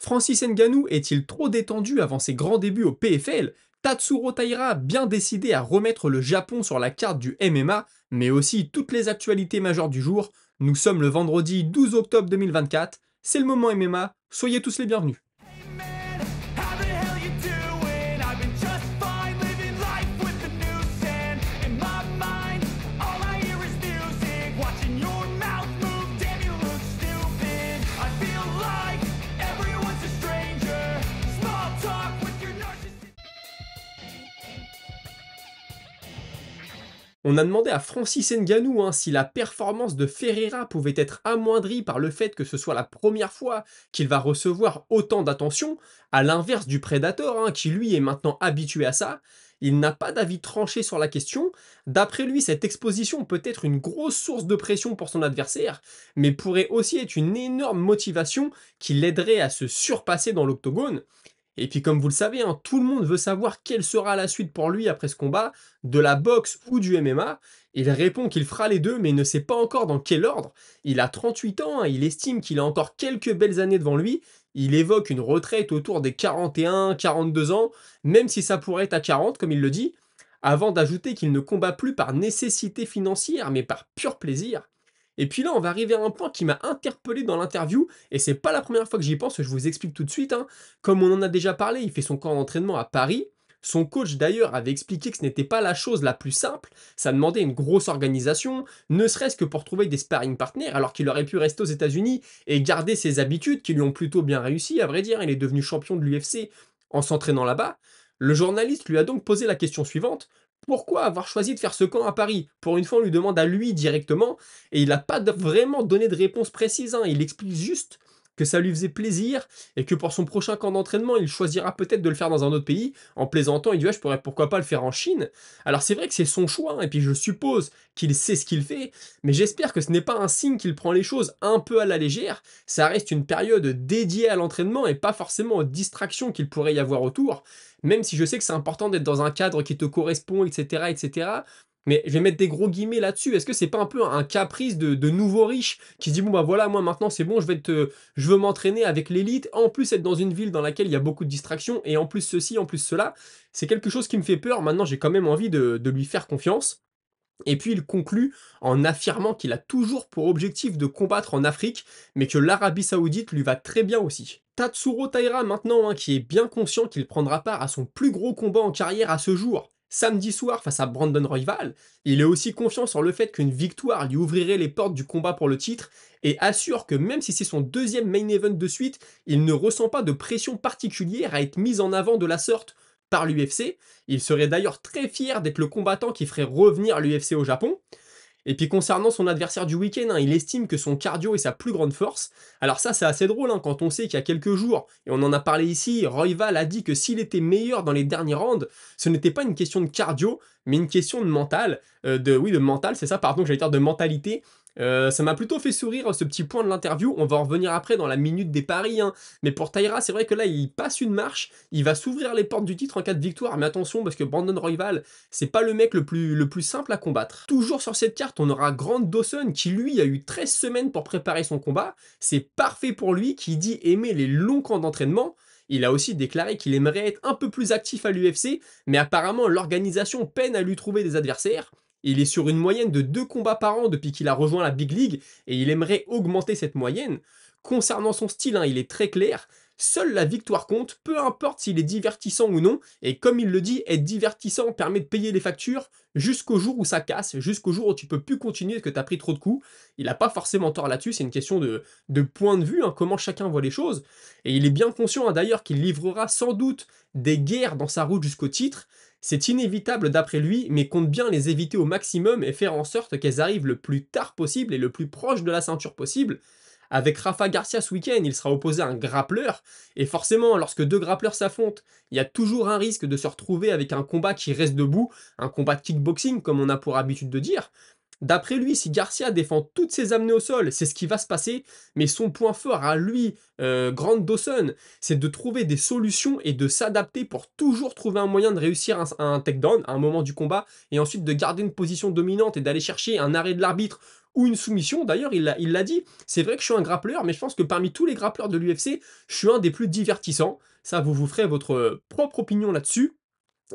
Francis Ngannou est-il trop détendu avant ses grands débuts au PFL? Tatsuro Taira bien décidé à remettre le Japon sur la carte du MMA, mais aussi toutes les actualités majeures du jour. Nous sommes le vendredi 12 octobre 2024, c'est le moment MMA, soyez tous les bienvenus. Man, how the hell you doing? I've been just fine living life with the noose and in my mind, all I hear is music. Watching your mouth move, damn you look stupid. I feel like everyone's a stranger. Small talk with your narcissist. On a demandé à Francis Ngannou si la performance de Ferreira pouvait être amoindrie par le fait que ce soit la première fois qu'il va recevoir autant d'attention, à l'inverse du Predator, qui lui est maintenant habitué à ça. Il n'a pas d'avis tranché sur la question. D'après lui, cette exposition peut être une grosse source de pression pour son adversaire, mais pourrait aussi être une énorme motivation qui l'aiderait à se surpasser dans l'octogone. Et puis comme vous le savez, tout le monde veut savoir quelle sera la suite pour lui après ce combat, de la boxe ou du MMA. Il répond qu'il fera les deux, mais ne sait pas encore dans quel ordre. Il a 38 ans, il estime qu'il a encore quelques belles années devant lui. Il évoque une retraite autour des 41, 42 ans, même si ça pourrait être à 40, comme il le dit, avant d'ajouter qu'il ne combat plus par nécessité financière, mais par pur plaisir. Et puis là, on va arriver à un point qui m'a interpellé dans l'interview, et c'est pas la première fois que j'y pense, je vous explique tout de suite. Comme on en a déjà parlé, il fait son camp d'entraînement à Paris. Son coach d'ailleurs avait expliqué que ce n'était pas la chose la plus simple, ça demandait une grosse organisation, ne serait-ce que pour trouver des sparring partners, alors qu'il aurait pu rester aux États-Unis et garder ses habitudes qui lui ont plutôt bien réussi, à vrai dire, il est devenu champion de l'UFC en s'entraînant là-bas. Le journaliste lui a donc posé la question suivante: pourquoi avoir choisi de faire ce camp à Paris? Pour une fois, on lui demande à lui directement, et il n'a pas vraiment donné de réponse précise. Il explique juste que ça lui faisait plaisir et que pour son prochain camp d'entraînement, il choisira peut-être de le faire dans un autre pays. En plaisantant, il dit: ouais, je pourrais pourquoi pas le faire en Chine. Alors c'est vrai que c'est son choix, et puis je suppose qu'il sait ce qu'il fait, mais j'espère que ce n'est pas un signe qu'il prend les choses un peu à la légère. Ça reste une période dédiée à l'entraînement et pas forcément aux distractions qu'il pourrait y avoir autour, même si je sais que c'est important d'être dans un cadre qui te correspond, etc., etc. Mais je vais mettre des gros guillemets là-dessus. Est-ce que c'est pas un peu un caprice de nouveau riche qui se dit: bon bah voilà, moi maintenant c'est bon, je veux m'entraîner avec l'élite, en plus être dans une ville dans laquelle il y a beaucoup de distractions, et en plus ceci, en plus cela. C'est quelque chose qui me fait peur. Maintenant, j'ai quand même envie de lui faire confiance. Et puis il conclut en affirmant qu'il a toujours pour objectif de combattre en Afrique, mais que l'Arabie Saoudite lui va très bien aussi. Tatsuro Taira maintenant, qui est bien conscient qu'il prendra part à son plus gros combat en carrière à ce jour, samedi soir face à Brandon Royval. Il est aussi confiant sur le fait qu'une victoire lui ouvrirait les portes du combat pour le titre, et assure que même si c'est son deuxième main event de suite, il ne ressent pas de pression particulière à être mis en avant de la sorte par l'UFC. Il serait d'ailleurs très fier d'être le combattant qui ferait revenir l'UFC au Japon. Et puis concernant son adversaire du week-end, il estime que son cardio est sa plus grande force. Alors ça, c'est assez drôle, quand on sait qu'il y a quelques jours, et on en a parlé ici, Royval a dit que s'il était meilleur dans les derniers rounds, ce n'était pas une question de cardio, mais une question de mental, de mental, c'est ça, pardon, j'allais dire de mentalité. Ça m'a plutôt fait sourire ce petit point de l'interview. On va en revenir après dans la minute des paris. Mais pour Taira, c'est vrai que là, il passe une marche. Il va s'ouvrir les portes du titre en cas de victoire. Mais attention, parce que Brandon Royval, c'est pas le mec le plus simple à combattre. Toujours sur cette carte, on aura Grant Dawson qui, lui, a eu 13 semaines pour préparer son combat. C'est parfait pour lui, qui dit aimer les longs camps d'entraînement. Il a aussi déclaré qu'il aimerait être un peu plus actif à l'UFC, mais apparemment l'organisation peine à lui trouver des adversaires. Il est sur une moyenne de 2 combats par an depuis qu'il a rejoint la Big League, et il aimerait augmenter cette moyenne. Concernant son style, il est très clair: seule la victoire compte, peu importe s'il est divertissant ou non, et comme il le dit, être divertissant permet de payer les factures jusqu'au jour où ça casse, jusqu'au jour où tu peux plus continuer parce que tu as pris trop de coups. Il n'a pas forcément tort là-dessus, c'est une question de point de vue, comment chacun voit les choses, et il est bien conscient d'ailleurs qu'il livrera sans doute des guerres dans sa route jusqu'au titre. C'est inévitable d'après lui, mais compte bien les éviter au maximum et faire en sorte qu'elles arrivent le plus tard possible et le plus proche de la ceinture possible. Avec Rafa Garcia ce week-end, il sera opposé à un grappleur, et forcément, lorsque deux grappleurs s'affrontent, il y a toujours un risque de se retrouver avec un combat qui reste debout, un combat de kickboxing comme on a pour habitude de dire. D'après lui, si Garcia défend toutes ses amenées au sol, c'est ce qui va se passer, mais son point fort à lui, Grant Dawson, c'est de trouver des solutions et de s'adapter pour toujours trouver un moyen de réussir un takedown à un moment du combat, et ensuite de garder une position dominante et d'aller chercher un arrêt de l'arbitre ou une soumission. D'ailleurs, il l'a dit, c'est vrai que je suis un grappleur, mais je pense que parmi tous les grappleurs de l'UFC, je suis un des plus divertissants. Ça, vous ferez votre propre opinion là-dessus.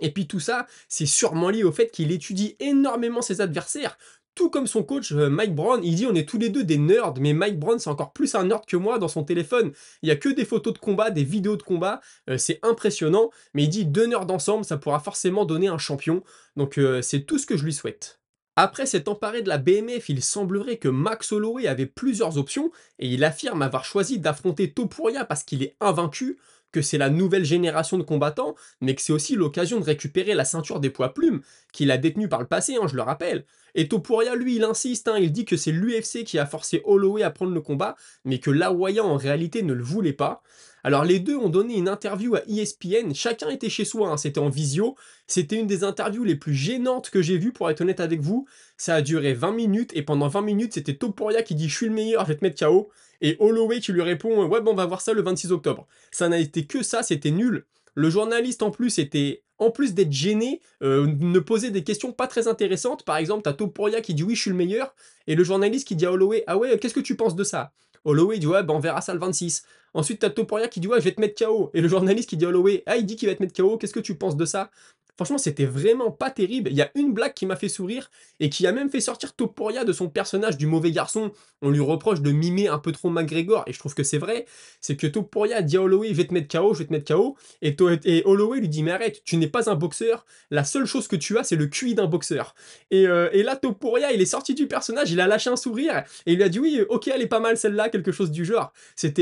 Et puis tout ça, c'est sûrement lié au fait qu'il étudie énormément ses adversaires. Tout comme son coach Mike Brown, il dit on est tous les deux des nerds, mais Mike Brown c'est encore plus un nerd que moi dans son téléphone. Il y a que des photos de combat, des vidéos de combat, c'est impressionnant, mais il dit deux nerds ensemble, ça pourra forcément donner un champion. Donc c'est tout ce que je lui souhaite. Après s'être emparé de la BMF, il semblerait que Max Holloway avait plusieurs options, et il affirme avoir choisi d'affronter Topuria parce qu'il est invaincu, que c'est la nouvelle génération de combattants, mais que c'est aussi l'occasion de récupérer la ceinture des poids plumes, qu'il a détenue par le passé, je le rappelle. Et Topuria, lui, il insiste, il dit que c'est l'UFC qui a forcé Holloway à prendre le combat, mais que l'Hawaïen, en réalité, ne le voulait pas. Alors les deux ont donné une interview à ESPN, chacun était chez soi, c'était en visio, c'était une des interviews les plus gênantes que j'ai vues, pour être honnête avec vous. Ça a duré 20 minutes, et pendant 20 minutes, c'était Topuria qui dit « je suis le meilleur, je vais te mettre KO », et Holloway qui lui répond « ouais bon on va voir ça le 26 octobre ». Ça n'a été que ça, c'était nul. Le journaliste en plus était, en plus d'être gêné, ne posait des questions pas très intéressantes. Par exemple, t'as Topuria qui dit oui je suis le meilleur, et le journaliste qui dit à Holloway ah ouais qu'est-ce que tu penses de ça? Holloway dit ouais ben on verra ça le 26. Ensuite t'as Topuria qui dit ouais je vais te mettre KO, et le journaliste qui dit à Holloway ah il dit qu'il va te mettre KO, qu'est-ce que tu penses de ça? Franchement c'était vraiment pas terrible. Il y a une blague qui m'a fait sourire, et qui a même fait sortir Topuria de son personnage du mauvais garçon. On lui reproche de mimer un peu trop McGregor, et je trouve que c'est vrai. C'est que Topuria dit à Holloway je vais te mettre KO, je vais te mettre KO, et Holloway lui dit mais arrête, tu n'es pas un boxeur, la seule chose que tu as c'est le QI d'un boxeur. Et là Topuria il est sorti du personnage, il a lâché un sourire, et il lui a dit oui ok elle est pas mal celle-là, quelque chose du genre.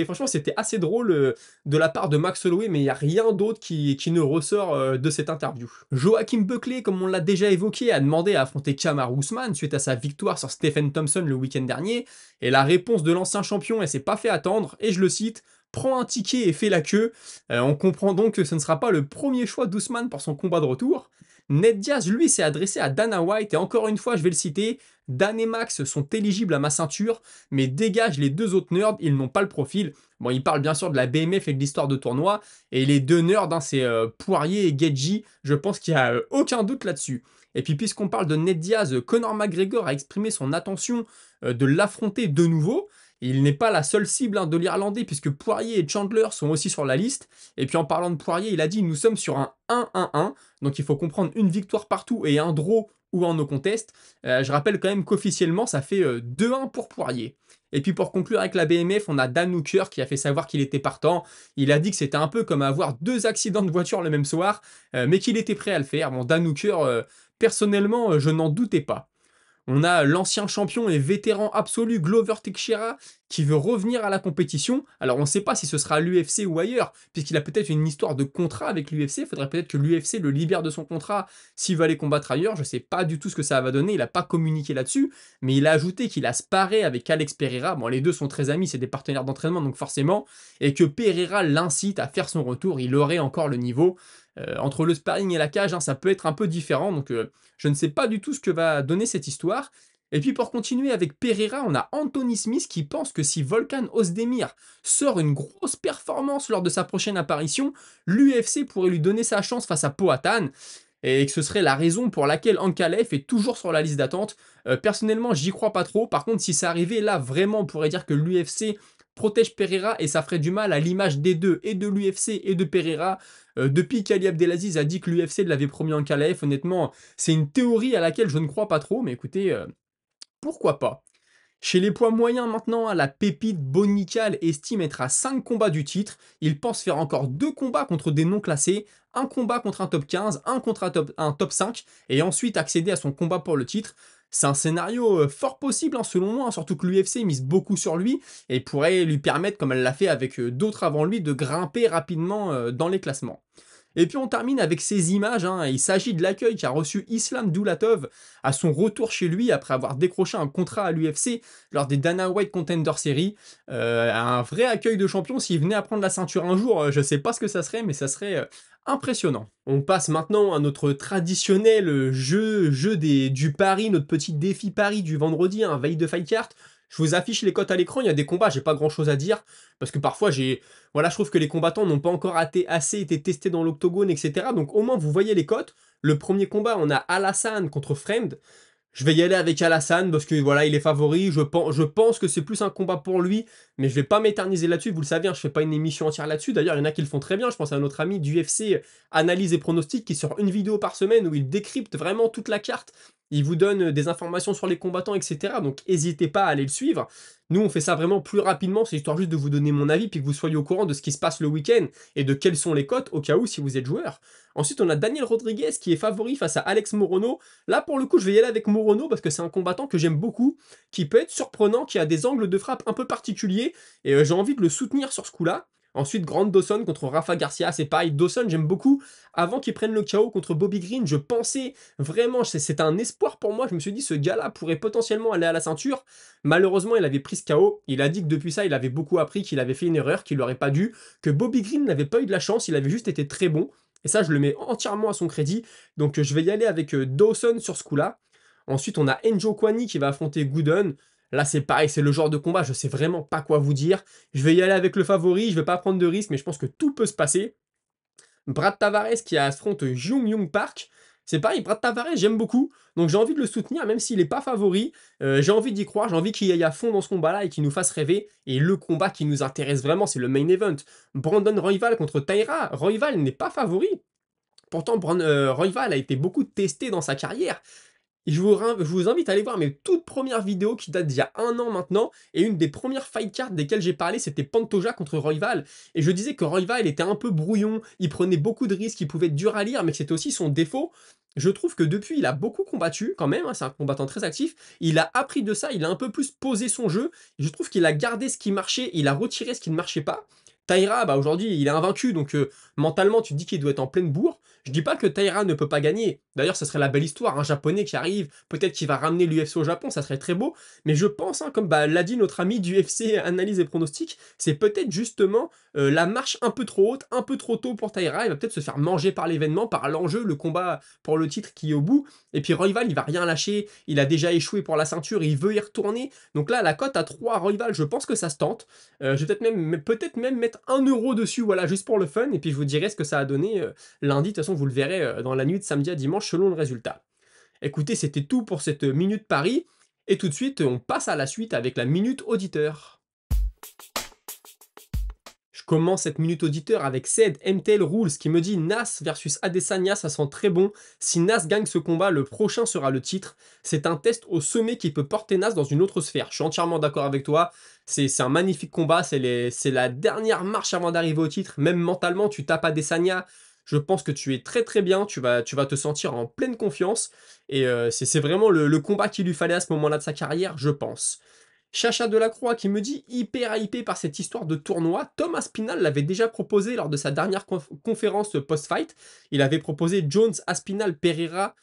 Franchement c'était assez drôle de la part de Max Holloway, mais il n'y a rien d'autre qui ne ressort de cette interview. Joachim Buckley, comme on l'a déjà évoqué, a demandé à affronter Kamaru Usman suite à sa victoire sur Stephen Thompson le week-end dernier, et la réponse de l'ancien champion elle s'est pas fait attendre, et je le cite: prends un ticket et fais la queue. On comprend donc que ce ne sera pas le premier choix d'Ousmane pour son combat de retour. Ned Diaz, lui, s'est adressé à Dana White, et encore une fois, je vais le citer, Dan et Max sont éligibles à ma ceinture, mais dégage les deux autres nerds, ils n'ont pas le profil. Bon, il parle bien sûr de la BMF et de l'histoire de tournoi, et les deux nerds, c'est Poirier et Gedji, je pense qu'il n'y a aucun doute là-dessus. Et puis puisqu'on parle de Ned Diaz, Conor McGregor a exprimé son intention de l'affronter de nouveau. Il n'est pas la seule cible de l'Irlandais, puisque Poirier et Chandler sont aussi sur la liste. Et puis en parlant de Poirier, il a dit nous sommes sur un 1-1-1, donc il faut comprendre une victoire partout et un draw ou un no contest. Je rappelle quand même qu'officiellement ça fait 2-1 pour Poirier. Et puis pour conclure avec la BMF, on a Dan Hooker qui a fait savoir qu'il était partant. Il a dit que c'était un peu comme avoir deux accidents de voiture le même soir, mais qu'il était prêt à le faire. Bon, Dan Hooker, personnellement, je n'en doutais pas. On a l'ancien champion et vétéran absolu Glover Teixeira qui veut revenir à la compétition. Alors on ne sait pas si ce sera à l'UFC ou ailleurs, puisqu'il a peut-être une histoire de contrat avec l'UFC. Il faudrait peut-être que l'UFC le libère de son contrat s'il veut aller combattre ailleurs. Je ne sais pas du tout ce que ça va donner, il n'a pas communiqué là-dessus, mais il a ajouté qu'il a sparé avec Alex Pereira. Bon, les deux sont très amis, c'est des partenaires d'entraînement, donc forcément, et que Pereira l'incite à faire son retour, il aurait encore le niveau. Entre le sparring et la cage, ça peut être un peu différent, donc je ne sais pas du tout ce que va donner cette histoire. Et puis pour continuer avec Pereira, on a Anthony Smith qui pense que si Volkan Ozdemir sort une grosse performance lors de sa prochaine apparition, l'UFC pourrait lui donner sa chance face à Poatan, et que ce serait la raison pour laquelle Ankalaev est toujours sur la liste d'attente. Personnellement, j'y crois pas trop. Par contre, si ça arrivait, là, vraiment, on pourrait dire que l'UFC protège Pereira, et ça ferait du mal à l'image des deux, et de l'UFC et de Pereira. Depuis qu'Ali Abdelaziz a dit que l'UFC l'avait promis Ankalaev, honnêtement, c'est une théorie à laquelle je ne crois pas trop, mais écoutez, pourquoi pas. Chez les poids moyens maintenant, la pépite Bonical estime être à 5 combats du titre. Il pense faire encore 2 combats contre des non classés, un combat contre un top 15, un contre un top 5, et ensuite accéder à son combat pour le titre. C'est un scénario fort possible selon moi, surtout que l'UFC mise beaucoup sur lui, et pourrait lui permettre, comme elle l'a fait avec d'autres avant lui, de grimper rapidement dans les classements. Et puis on termine avec ces images, hein. Il s'agit de l'accueil qu'a reçu Islam Doulatov à son retour chez lui après avoir décroché un contrat à l'UFC lors des Dana White Contender Series. Un vrai accueil de champion. S'il venait à prendre la ceinture un jour, je sais pas ce que ça serait, mais ça serait impressionnant. On passe maintenant à notre traditionnel du pari, notre petit défi pari du vendredi, un veille de fight card. Je vous affiche les cotes à l'écran, il y a des combats, j'ai pas grand chose à dire, parce que parfois voilà, je trouve que les combattants n'ont pas encore assez été testés dans l'octogone, etc. Donc au moins vous voyez les cotes. Le premier combat, on a Alassane contre Framed. Je vais y aller avec Alassane parce que voilà, il est favori. Je pense que c'est plus un combat pour lui, mais je vais pas m'éterniser là-dessus. Vous le savez, hein, je fais pas une émission entière là-dessus. D'ailleurs, il y en a qui le font très bien. Je pense à notre ami du UFC Analyse et Pronostic qui sort une vidéo par semaine où il décrypte vraiment toute la carte. Il vous donne des informations sur les combattants, etc. Donc n'hésitez pas à aller le suivre. Nous, on fait ça vraiment plus rapidement. C'est histoire juste de vous donner mon avis puis que vous soyez au courant de ce qui se passe le week-end et de quelles sont les cotes au cas où si vous êtes joueur. Ensuite, on a Daniel Rodriguez qui est favori face à Alex Morono. Là, pour le coup, je vais y aller avec Morono parce que c'est un combattant que j'aime beaucoup, qui peut être surprenant, qui a des angles de frappe un peu particuliers, et j'ai envie de le soutenir sur ce coup-là. Ensuite, Grant Dawson contre Rafa Garcia, c'est pareil. Dawson, j'aime beaucoup. Avant qu'il prenne le KO contre Bobby Green, je pensais vraiment, c'est un espoir pour moi. Je me suis dit, ce gars-là pourrait potentiellement aller à la ceinture. Malheureusement, il avait pris ce KO. Il a dit que depuis ça, il avait beaucoup appris, qu'il avait fait une erreur, qu'il n'aurait pas dû, que Bobby Green n'avait pas eu de la chance, il avait juste été très bon. Et ça, je le mets entièrement à son crédit. Donc, je vais y aller avec Dawson sur ce coup-là. Ensuite, on a Enjo Kwani qui va affronter Gooden. Là, c'est pareil, c'est le genre de combat, je sais vraiment pas quoi vous dire. Je vais y aller avec le favori, je vais pas prendre de risque, mais je pense que tout peut se passer. Brad Tavares qui affronte Jung Young Park. C'est pareil, Brad Tavares, j'aime beaucoup, donc j'ai envie de le soutenir, même s'il n'est pas favori. J'ai envie d'y croire, j'ai envie qu'il aille à fond dans ce combat-là et qu'il nous fasse rêver. Et le combat qui nous intéresse vraiment, c'est le main event. Brandon Royval contre Taira. Royval n'est pas favori. Pourtant, Royval a été beaucoup testé dans sa carrière. Et je vous invite à aller voir mes toutes premières vidéos qui datent d'il y a un an maintenant. Et une des premières fight cards desquelles j'ai parlé, c'était Pantoja contre Royval. Et je disais que Royval était un peu brouillon, il prenait beaucoup de risques, il pouvait être dur à lire, mais que c'était aussi son défaut. Je trouve que depuis, il a beaucoup combattu quand même, hein, c'est un combattant très actif. Il a appris de ça, il a un peu plus posé son jeu. Et je trouve qu'il a gardé ce qui marchait, il a retiré ce qui ne marchait pas. Taira, bah aujourd'hui, il est invaincu, donc mentalement, tu te dis qu'il doit être en pleine bourre. Je dis pas que Taira ne peut pas gagner. D'ailleurs, ça serait la belle histoire, un japonais qui arrive, peut-être qu'il va ramener l'UFC au Japon, ça serait très beau. Mais je pense, hein, comme l'a dit notre ami du UFC Analyse et Pronostic, c'est peut-être justement la marche un peu trop haute, un peu trop tôt pour Taira. Il va peut-être se faire manger par l'événement, par l'enjeu, le combat pour le titre qui est au bout. Et puis Royval, il va rien lâcher, il a déjà échoué pour la ceinture, il veut y retourner. Donc là, la cote à 3 Royval, je pense que ça se tente. Je vais peut-être même mettre 1 € dessus, voilà, juste pour le fun, et puis je vous dirai ce que ça a donné lundi. De toute façon, vous le verrez dans la nuit de samedi à dimanche selon le résultat. Écoutez, c'était tout pour cette minute Paris, et tout de suite, on passe à la suite avec la minute auditeur. Je commence cette minute auditeur avec Ced MTL Rules qui me dit Nas versus Adesanya, ça sent très bon. Si Nas gagne ce combat, le prochain sera le titre. C'est un test au sommet qui peut porter Nas dans une autre sphère. Je suis entièrement d'accord avec toi. C'est un magnifique combat. C'est la dernière marche avant d'arriver au titre. Même mentalement, tu tapes Adesanya. Je pense que tu es très très bien. Tu vas te sentir en pleine confiance. Et c'est vraiment le combat qu'il lui fallait à ce moment-là de sa carrière, je pense. Chacha Delacroix qui me dit hyper hypé par cette histoire de tournoi. Tom Aspinall l'avait déjà proposé lors de sa dernière conférence post-fight. Il avait proposé Jones, Aspinall, Pereira.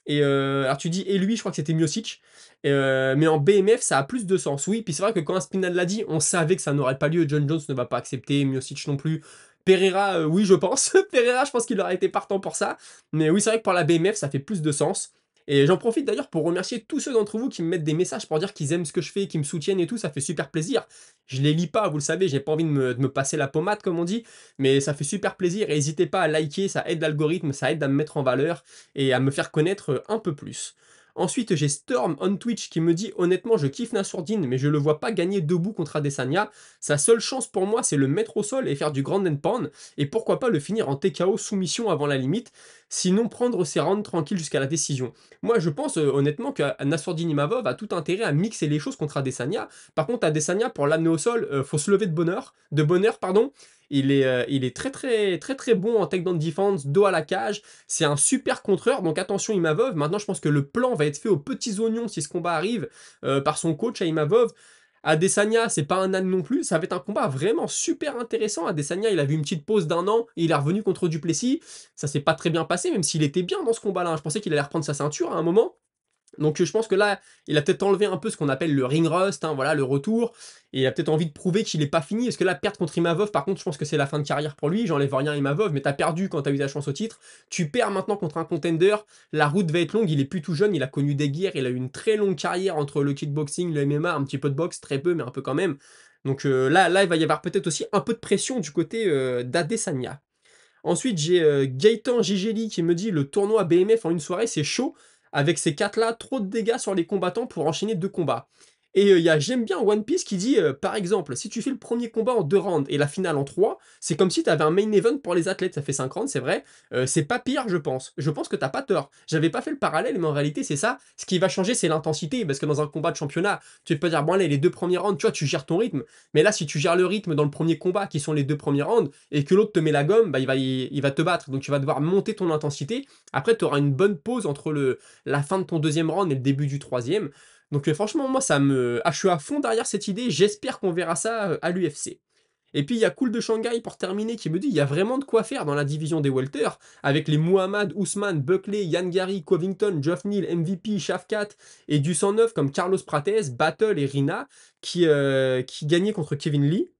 Et alors tu dis et lui, je crois que c'était Miocic. Mais en BMF, ça a plus de sens. Oui, puis c'est vrai que quand Aspinall l'a dit, on savait que ça n'aurait pas lieu. John Jones ne va pas accepter, Miocic non plus. Pereira, oui, je pense. Pereira, je pense qu'il aurait été partant pour ça. Mais oui, c'est vrai que pour la BMF, ça fait plus de sens. Et j'en profite d'ailleurs pour remercier tous ceux d'entre vous qui me mettent des messages pour dire qu'ils aiment ce que je fais, qu'ils me soutiennent et tout, ça fait super plaisir. Je les lis pas, vous le savez, j'ai pas envie de me passer la pommade comme on dit, mais ça fait super plaisir et n'hésitez pas à liker, ça aide l'algorithme, ça aide à me mettre en valeur et à me faire connaître un peu plus. Ensuite, j'ai Storm on Twitch qui me dit honnêtement, je kiffe Nassourdine, mais je le vois pas gagner debout contre Adesanya. Sa seule chance pour moi, c'est le mettre au sol et faire du grand and pound, et pourquoi pas le finir en TKO soumission avant la limite, sinon prendre ses rounds tranquilles jusqu'à la décision. Moi, je pense honnêtement que Nassourdine Imavov a tout intérêt à mixer les choses contre Adesanya. Par contre, Adesanya, pour l'amener au sol, faut se lever de bonheur, pardon. Il est très très très très bon en takedown defense, dos à la cage. C'est un super contreur, donc attention Imavov. Maintenant, je pense que le plan va être fait aux petits oignons si ce combat arrive par son coach à Imavov. Adesanya, c'est pas un âne non plus, ça va être un combat vraiment super intéressant. Adesanya, il a vu une petite pause d'un an et il est revenu contre Du Plessis. Ça s'est pas très bien passé, même s'il était bien dans ce combat-là, hein. Je pensais qu'il allait reprendre sa ceinture à un moment. Donc je pense que là, il a peut-être enlevé un peu ce qu'on appelle le ring rust, hein, voilà, le retour, et il a peut-être envie de prouver qu'il est pas fini. Parce que là, perdre contre Imavov, par contre, je pense que c'est la fin de carrière pour lui. J'enlève rien à Imavov, mais t'as perdu quand t'as eu ta chance au titre. Tu perds maintenant contre un contender. La route va être longue. Il est plus tout jeune. Il a connu des guerres. Il a eu une très longue carrière entre le kickboxing, le MMA, un petit peu de boxe, très peu, mais un peu quand même. Donc là, il va y avoir peut-être aussi un peu de pression du côté d'Adesanya. Ensuite, j'ai Gaëtan Gigeli qui me dit le tournoi BMF en une soirée, c'est chaud. Avec ces 4 là, trop de dégâts sur les combattants pour enchaîner 2 combats. Et il y a J'aime bien One Piece qui dit par exemple, si tu fais le premier combat en 2 rounds et la finale en 3, c'est comme si tu avais un main event pour les athlètes, ça fait 5 rounds, c'est vrai. C'est pas pire, je pense. Je pense que t'as pas tort. J'avais pas fait le parallèle, mais en réalité, c'est ça. Ce qui va changer, c'est l'intensité, parce que dans un combat de championnat, tu peux pas dire, bon allez, les 2 premiers rounds, tu vois, tu gères ton rythme. Mais là, si tu gères le rythme dans le premier combat, qui sont les 2 premiers rounds, et que l'autre te met la gomme, bah, il va te battre. Donc tu vas devoir monter ton intensité. Après, tu auras une bonne pause entre la fin de ton deuxième round et le début du troisième. Donc franchement, moi, je suis à fond derrière cette idée. J'espère qu'on verra ça à l'UFC. Et puis il y a Cool de Shanghai pour terminer qui me dit il y a vraiment de quoi faire dans la division des welter avec les Muhammad, Ousmane, Buckley, Yann Gary, Covington, Geoff Neal, MVP, Shafkat et du 109 comme Carlos Prates, Battle et Rina qui gagnaient contre Kevin Lee.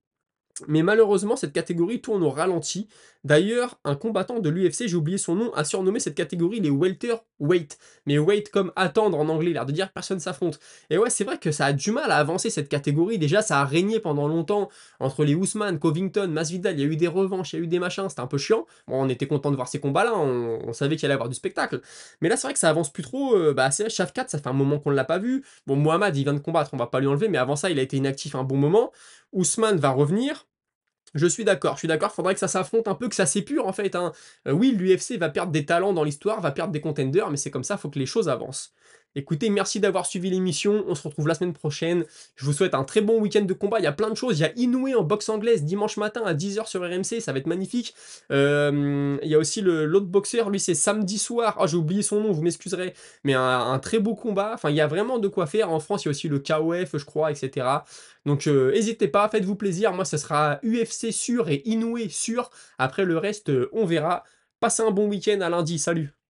Mais malheureusement, cette catégorie tourne au ralenti. D'ailleurs, un combattant de l'UFC, j'ai oublié son nom, a surnommé cette catégorie les welterweight. Mais wait comme attendre en anglais, l'air de dire que personne s'affronte. Et ouais, c'est vrai que ça a du mal à avancer cette catégorie. Déjà, ça a régné pendant longtemps entre les Ousmane, Covington, Masvidal. Il y a eu des revanches, il y a eu des machins, c'était un peu chiant. Bon, on était content de voir ces combats-là, on savait qu'il allait y avoir du spectacle. Mais là, c'est vrai que ça avance plus trop. C'est Shafkat, ça fait un moment qu'on ne l'a pas vu. Bon, Mohamed, il vient de combattre, on va pas lui enlever, mais avant ça, il a été inactif un bon moment. Ousmane va revenir. Je suis d'accord, faudrait que ça s'affronte un peu, que ça s'épure en fait, hein. Oui, l'UFC va perdre des talents dans l'histoire, va perdre des contenders, mais c'est comme ça, faut que les choses avancent. Écoutez, merci d'avoir suivi l'émission, on se retrouve la semaine prochaine. Je vous souhaite un très bon week-end de combat, il y a plein de choses, il y a Inoue en boxe anglaise dimanche matin à 10 h sur RMC, ça va être magnifique. Il y a aussi l'autre boxeur, lui c'est samedi soir, oh j'ai oublié son nom, vous m'excuserez, mais un très beau combat, enfin il y a vraiment de quoi faire. En France il y a aussi le KOF je crois, etc. Donc n'hésitez pas, faites-vous plaisir, moi ce sera UFC sûr et Inoue sûr, après le reste on verra. Passez un bon week-end, à lundi, salut.